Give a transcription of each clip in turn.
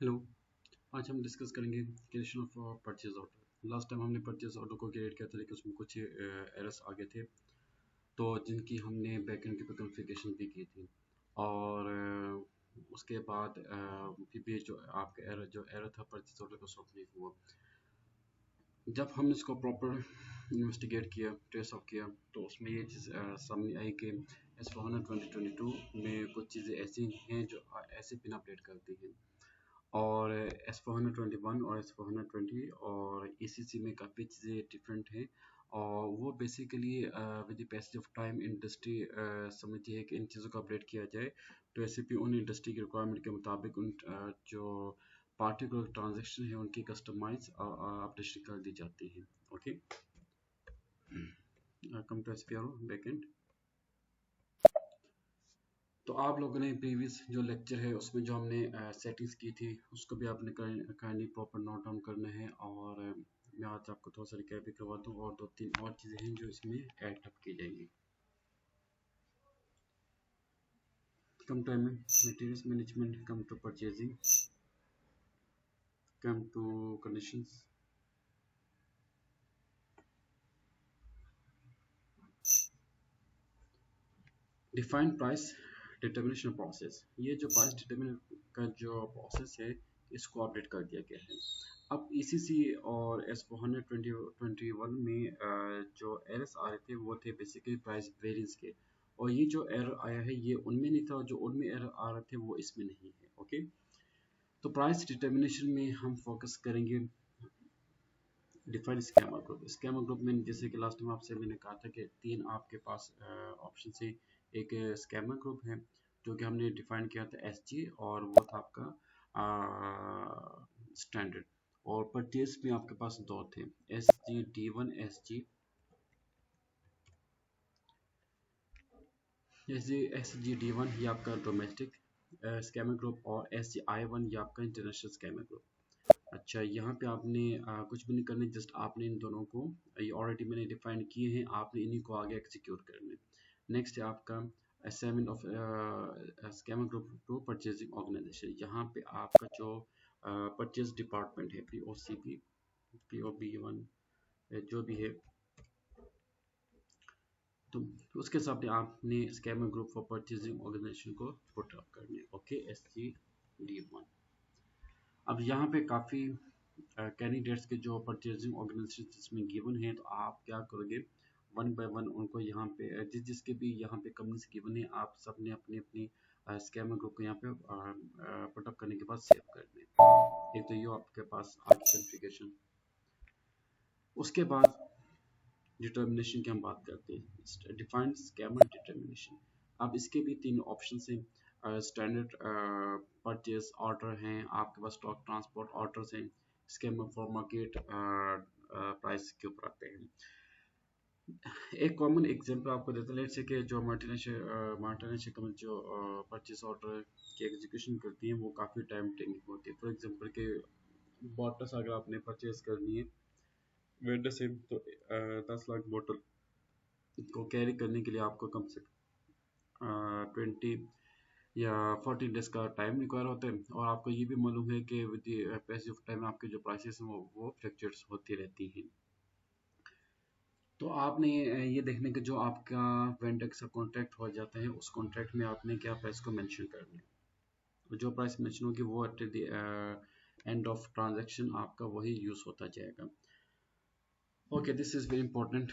Hello. आज हम discuss करेंगे creation of purchase order. Last time हमने परचेज ऑर्डर को क्रिएट किया था लेकिन उसमें कुछ एरर्स आ गए थे, तो जिनकी हमने बैकएंड के पे कॉन्फ़िगरेशन भी की थी। और उसके बाद फिर भी जो आपका एरर था परचेज ऑर्डर का सॉल्व नहीं हुआ। जब हम इसको प्रॉपर इन्वेस्टिगेट किया, ट्रेस ऑफ किया, तो उसमें ये चीज़ सामने आई कि S/4HANA 2022 में कुछ चीज़ें ऐसी हैं जो ऐसे बिना अपडेट करती हैं। और S/4HANA 21 और S/4HANA 20 और ECC में काफ़ी चीज़ें डिफरेंट हैं। और वो basically with the passage of time industry समझती है कि इन चीज़ों को अपडेट किया जाए। तो SAP उन इंडस्ट्री की रिक्वायरमेंट के मुताबिक उन जो पार्टिकुलर ट्रांजेक्शन है उनकी कस्टमाइज अपडेशन कर दी जाती है। Okay, come to SPRO backend. तो आप लोगों ने प्रीवियस जो लेक्चर है उसमें जो हमने सेटिंग्स की थी उसको भी आपने काइंडली प्रॉपर नोट डाउन करना है। और मैं आज आपको थोड़ा सा रिकैप भी करवा दूँ और दो तीन और चीज़ें हैं जो इसमें ऐड अप की जाएंगी। Come to materials management, come to purchasing, come to conditions, defined price determination process. ये जो प्राइस डिटर्मिनेशन का जो प्रोसेस है इसको अपडेट कर दिया गया है। अब ECC और S/4HANA 2021 में जो एरर्स आ रहे थे वो थे बेसिकली प्राइस वेरिएंस के। और ये जो एरर आया है ये उनमें नहीं था, और जो उनमें एरर आ रहे थे वो इसमें नहीं है। ओके, तो प्राइस डिटर्मिनेशन में हम फोकस करेंगे defined scammer group. Scammer group में जैसे कि लास्ट टाइम आपसे मैंने कहा था कि तीन आपके पास ऑप्शन है। एक स्कैमर ग्रुप है जो कि हमने डिफाइन किया था SG, और वो था आपका स्टैंडर्ड। और परचेज में आपके पास दो थे, SG-D1 SG, SG-D1 ये आपका डोमेस्टिक स्कैमर ग्रुप, और SG-I1 ये आपका इंटरनेशनल स्कैमर ग्रुप। अच्छा, यहाँ पे आपने कुछ भी नहीं करना, जस्ट आपने इन दोनों को, ये ऑलरेडी मैंने डिफाइन किए हैं, आपने इन्हीं को आगे एग्जीक्यूट करना है। नेक्स्ट है आपका assignment of schema group to purchasing organization. यहाँ पे आपका जो परचेज डिपार्टमेंट है, POCP, POB1, जो भी है, तो उसके हिसाब से आपने schema group for purchasing organization को पुट अप करने। Okay, SG-D1। अब यहाँ पे काफ़ी कैंडिडेट्स के जो परचेजिंग ऑर्गेनाइजेशन इसमें गिवन है, तो आप क्या करोगे, वन बाय वन उनको यहाँ पे जिसके भी यहाँ पे कंपनीज गिवन है, आप सब ने अपनी अपनी स्कैमर ग्रुप को यहाँ पे पुटअप करने के बाद सेव कर दें। एक तो ये आपके पास आपकी कॉन्फ़िगरेशन। उसके बाद डिटर्मिनेशन की हम बात करते हैं, डिफाइंड स्कैमर डिटर्मिनेशन। अब इसके भी तीन ऑप्शन हैं। स्टैंडर्ड परचेज ऑर्डर हैं, आपके पास स्टॉक ट्रांसपोर्ट ऑर्डर्स हैं, स्कैमर फॉर मार्केट प्राइस के ऊपर आते हैं। एक कॉमन एग्जांपल आपको देता हूँ, लेट्स से कि जो मल्टीनेशनल कंपनी जो परचेज ऑर्डर की एग्जीक्यूशन करती हैं वो काफ़ी टाइम टेकिंग होती है। फॉर एग्जांपल के बॉटल्स अगर आपने परचेज करनी है वेंडर से, तो 10 लाख बोतल को कैरी करने के लिए आपको कम से कम 20 या 14 डेज का टाइम रिक्वायर होता है। और आपको ये भी मालूम है कि विद पैसेज ऑफ टाइम आपके जो प्राइसेस हैं वो फ्लक्चुएट्स होती रहती हैं। तो आपने ये देखने के जो आपका वेंडर के साथ कॉन्ट्रैक्ट हो जाता है, उस कॉन्ट्रैक्ट में आपने क्या प्राइस को मेंशन करना है। तो जो प्राइस मेंशन होगी वो at the end of transaction आपका वही यूज़ होता जाएगा। Okay, this is very important.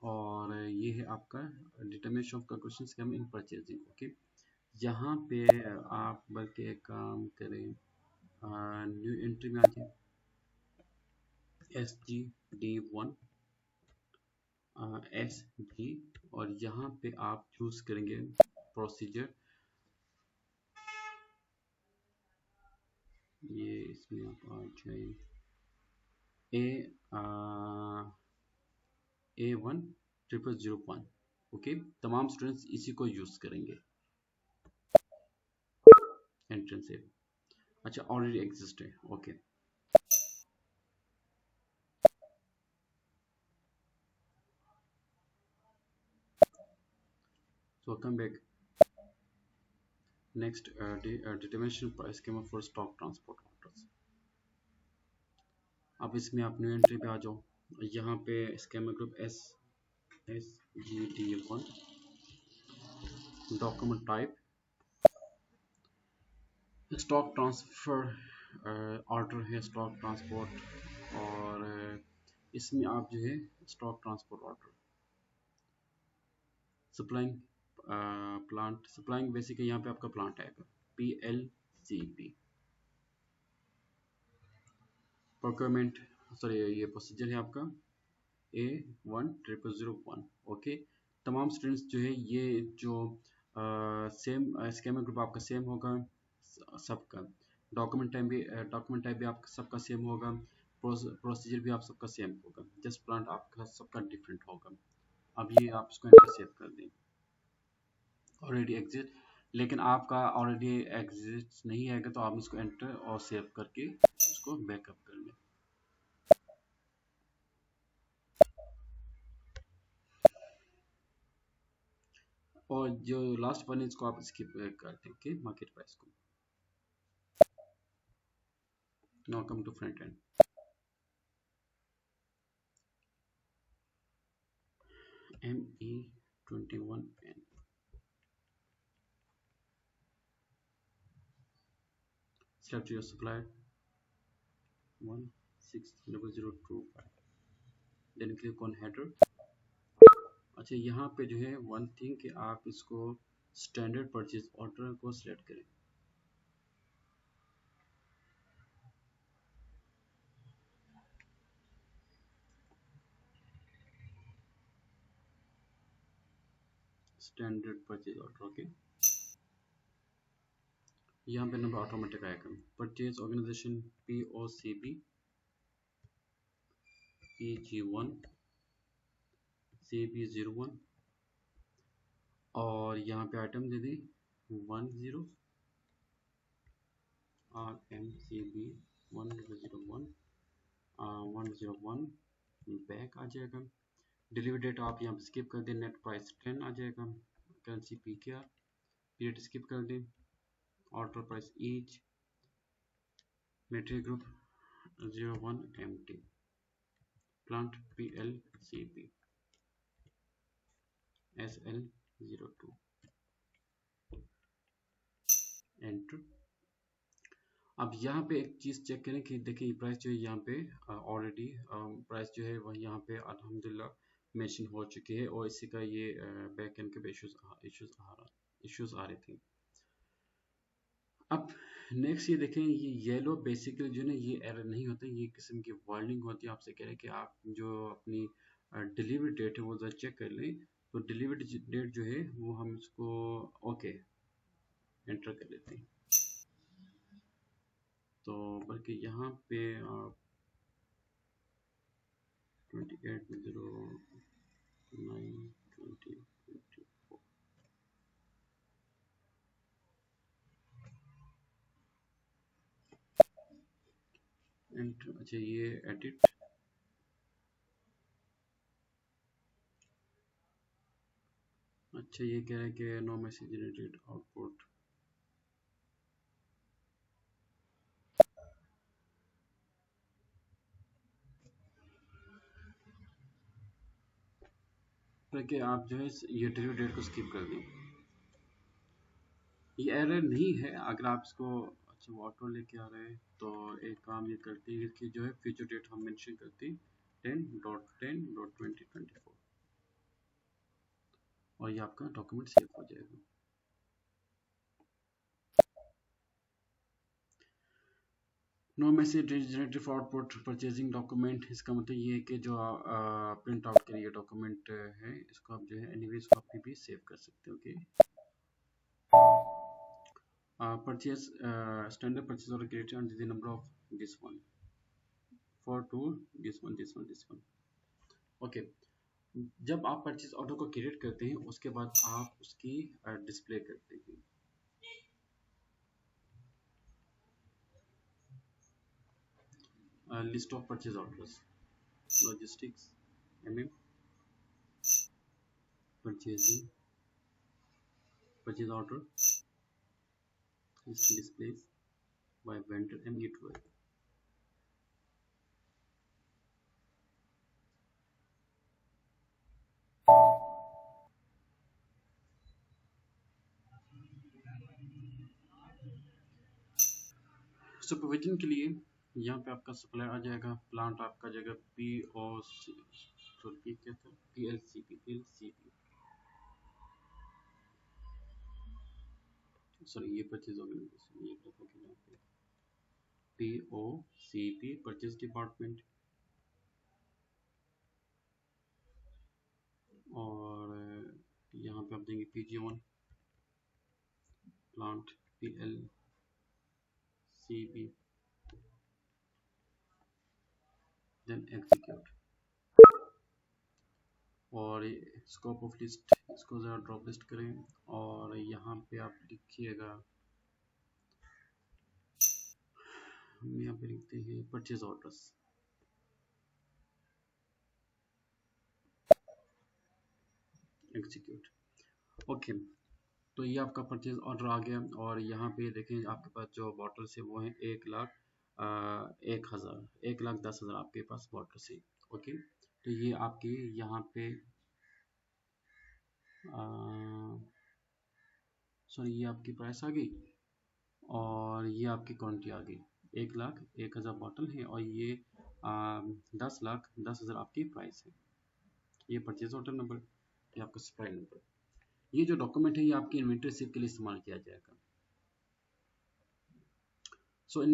और ये है आपका determination of conclusion scheme in purchasing. Okay, यहाँ पे आप बल्कि एक काम करें, न्यू एंट्री में आके SG-D1 SG, और यहाँ पे आप चूज करेंगे प्रोसीजर। ये इसमें आप आ जाए ए A10001। ओके, तमाम स्टूडेंट्स इसी को यूज करेंगे एंट्रेंस से। अच्छा, ऑलरेडी एग्जिस्ट है। Okay, so come back. Next determination price schema for stock transport orders. अब इसमें आप न्यू एंट्री पे आ जाओ। यहाँ पे schema group SGD1 document type stock transfer order है, स्टॉक ट्रांसपोर्ट। और इसमें आप जो है stock transport order supplying plant supplying basically यहाँ पे आपका प्लांट आएगा PLCP। प्रोक्योरमेंट सॉरी ये प्रोसीजर है आपका A10001। ओके, तमाम स्टूडेंट्स जो है ये जो सेम स्कीमा ग्रुप आपका सेम होगा सबका। डॉक्यूमेंट टाइप भी आपका सबका सेम होगा। प्रोसीजर भी आप सबका सेम होगा, जस्ट प्लांट आपका सबका डिफरेंट होगा। अब ये आप इसको सेव कर दें ऑलरेडी एग्जिट, लेकिन आपका ऑलरेडी एग्जिट नहीं आएगा तो आप इसको एंटर और सेव करके उसको बैकअप कर लें। और जो लास्ट वन है इसको आप स्किप कर दें कि मार्केट प्राइस को। Now come to front end. ME21N select your supplier 160025, then click on header। अच्छा, यहाँ पे जो है वन थिंग कि आप इसको स्टैंडर्ड परचेज ऑर्डर को सिलेक्ट करें। Standard purchase order okay. यहाँ पे नंबर ऑटोमेटिक आएगा। Purchase organization POCB PG1 CB01 और यहाँ पे आइटम दे दी 10 RMCB 1001 101 बैक आ जाएगा। डिलीवरी डेट आप यहाँ पे स्किप कर दें, नेट प्राइस 10 आ जाएगा। करेंसी PKR, पीरियड स्किप कर दें। Order price each, material group 01 MT, plant PLCP SL02, enter. अब यहाँ पे एक चीज़ चेक करें कि देखिए प्राइस जो है यहाँ पे ऑलरेडी प्राइस जो है वह यहाँ पे अल्हम्दुलिल्लाह मेंशन हो चुकी है और इसी का ये बैक एंड के इश्यूज आ रहे थे। अब नेक्स्ट ये देखें, ये येलो बेसिकली जो है ये एरर नहीं होता, ये किस्म की वार्निंग होती है। आपसे कह रहे हैं कि आप जो अपनी डिलीवरी डेट है वो ज़रा चेक कर लें। तो डिलीवरी डेट जो है वो हम इसको ओके एंटर कर लेते हैं। तो बल्कि यहाँ पे आप 28/09/2024 एंटर। अच्छा, ये एडिट। अच्छा, ये कह रहे हैं कि नो मैसेज जनरेटेड आउटपुट। कि आप जो है ये डिलीवरी डेट को स्किप कर दें। ये एरर नहीं है अगर आप इसको अच्छा वो ऑटो लेके आ रहे हैं तो एक काम ये करते हैं कि जो है फ्यूचर डेट हम मेंशन करते हैं 10.10.2024 और ये आपका डॉक्यूमेंट सेव हो जाएगा। No message generated for output purchasing document, इसका मतलब ये है कि जो प्रिंट आउट के लिए डॉक्यूमेंट है इसको आप जो है एनीवेज कॉपी भी सेव कर सकते हो। Okay, purchase standard purchase order created under the number of this one four two this one. Okay, जब आप परचेज ऑर्डर को क्रिएट करते हैं उसके बाद आप उसकी डिस्प्ले करते हैं। List of purchase orders, logistics, purchasing, purchase order, list displays by vendor and E12. Supervision के लिए यहाँ पे आपका सप्लायर आ जाएगा, प्लांट आपका जाएगा पी ओ सी, सॉरी क्या था, P L C P, sorry ये परचेज ऑर्गेनाइजेशन, ये क्या था यहाँ पे P O C P purchase department, और यहाँ पे आप देंगे PG one plant P L C P, then execute, और स्कोप ऑफ लिस्ट इसको ज़रा ड्रॉप लिस्ट करें, और यहाँ पे आप लिखिएगा, हम यहाँ पे लिखते हैं परचेज ऑर्डर्स, एग्जीक्यूट। ओके, तो ये आपका परचेज ऑर्डर आ गया, और यहाँ पे देखें आपके पास जो बॉटल्स है वो है 1,00,000 1,000 1,10,000 आपके पास बॉटल्स है। ओके, तो ये आपके यहाँ पे सॉरी ये आपकी प्राइस आ गई, और ये आपकी क्वांटिटी आ गई, 1,01,000 बॉटल है, और ये 10,10,000 आपकी प्राइस है। ये परचेज ऑर्डर नंबर, ये आपका सप्लाई नंबर। ये जो डॉक्यूमेंट है ये आपकी इन्वेंटरी रिसीप्ट के लिए इस्तेमाल किया जाएगा। So in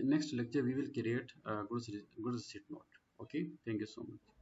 next lecture we will create goods receipt note. Okay, thank you so much.